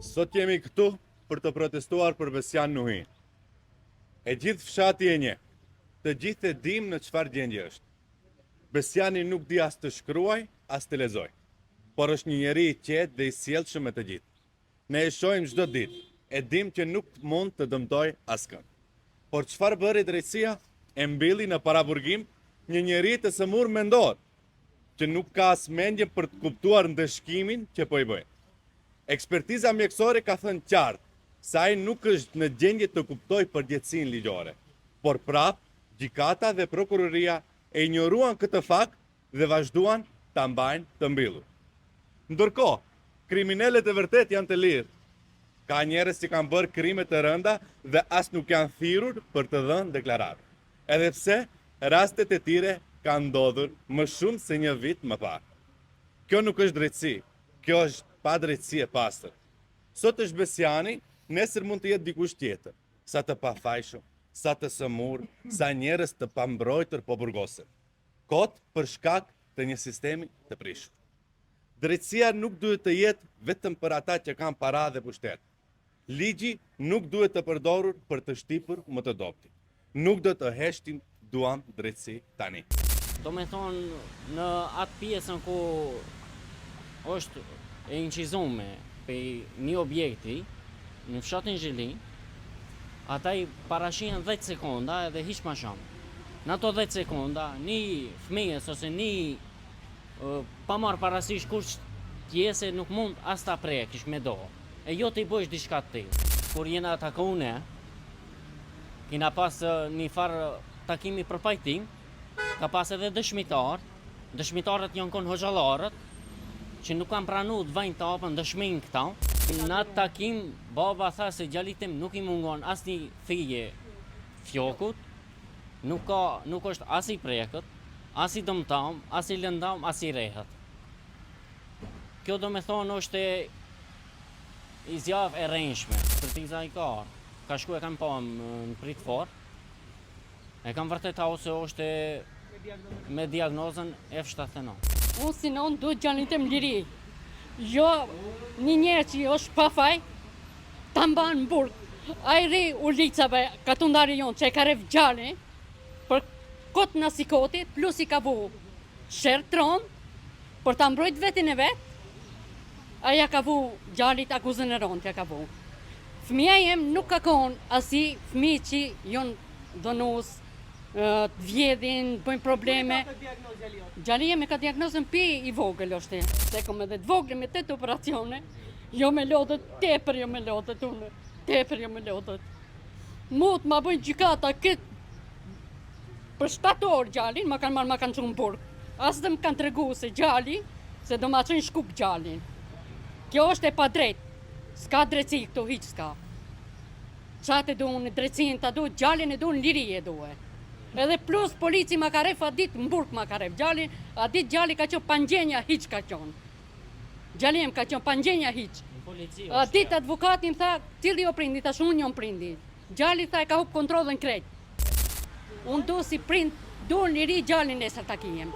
Sot jemi këtu për të protestuar për Besian Nuhi. E gjithë fshati e nje, të gjithë e dim në çfarë gjendje është. Besiani nuk di as të shkruaj, as të lexoj, por është një njeri i qetë dhe i sjellshëm me të gjithë. Ne e shohim çdo ditë, e dim që nuk mund të dëmtoj askën. Por çfarë bëri drejtësia? E mbylli në paraburgim një njeri të sëmurë mendor, që nuk ka as mendje për të kuptuar ndëshkimin që po i bëjnë. Ekspertiza mjekësore ka thënë qartë se ai nuk është në gjendje të kuptojë përgjegjësinë ligjore, por prap gjykata dhe prokuroria e injoruan këtë fakt dhe vazhduan ta mbajnë të mbyllur. Ndërkohë, kriminalët e vërtet janë të lirë. Ka njerëz që kanë bërë krime të rënda dhe as nuk janë thirrur për të dhënë deklaratë. Edhe pse rastet e tjera kanë ndodhur më shumë se një vit më parë. Kjo nuk është drejtësi, kjo është pa drejtësi e pastër. Sot është Besiani, nesër mund të jetë dikush tjetër, sa të pafajshëm, sa të sëmur, sa njerëz të pambrojtur po burgosen. Kot për shkak të një sistemi të prishur. Drejtësia nuk duhet të jetë vetëm për ata që kanë para dhe pushtet. Ligji nuk duhet të përdorur për të shtypur më të dobtin. Nuk do të heshtim duam drejtësi tani. Do me thonë, në atë pjesën ku është e incizume për një objekti në fshatin Zhilin, ata i parashihen 10 sekonda edhe hiq ma shumë. Në ato 10 sekonda, një fëmijës ose një pa marrë parasysh kush tjese nuk mund as ta prekësh me dorë. E jo të i bësh diçka të tillë. Kur jena takune, kina pas një farë takimi për pajtim, ka pas edhe dëshmitarët janë konë hoxhallarët, që nuk kanë pranu të vajnë të apën dëshmin këta. Në atë takim, baba tha se gjalitim nuk i mungon as një fije fjokut, nuk është as i prekët, as i dëmtam, as i lëndam, as i rehet. Kjo do me thonë është i zjavë e rrenjshme. Ekspertiza i ka shku e kam pa në prit fort, e kam vërteta ose është me diagnozën F79. Unë si non duhet gjalitim liri. Jo një njerë që është pa faj, ta mbanë në burg. A i ri ulicave katundari jonë që e ka rev gjali, për kotë në sikotit, plus i ka bu shërë tronë, për ta mbrojt vetin e vetë, aja ka vu gjallit akuzën e ronë që ka vu. Fëmija jem nuk ka konë asi fëmi që jonë donus, të vjedhin, bëjnë probleme. Gjali jem e ka diagnozën pi i vogël është. Se kom edhe të vogël me 8 operacione, jo me lodët, tepër jo me lodët unë, tepër jo me lodët. Mut ma bëjnë gjykata këtë për 7 orë gjallin, ma kanë marrë ma kanë qunë burg. As dhe më kanë tregu se gjalli, se do ma qënë shkup gjallin. Kjo është e pa drejt, s'ka drejtësi këtu, hiq s'ka. Qatë e duhen, drejtësin të duhet, gjallin e duhen, liri e duhet. Edhe plus polici ma ka ref, a dit në burg ma ka ref gjallin, a dit gjalli ka qënë pangjenja hiq ka qënë. Gjalli jem ka qënë pangjenja hiq. A dit advokatin tha, cili jo prindi, tash unë jom prindi. Gjalli tha e ka hup kontrolën krejt. Unë do si prind, do në liri gjallin nesër takijem.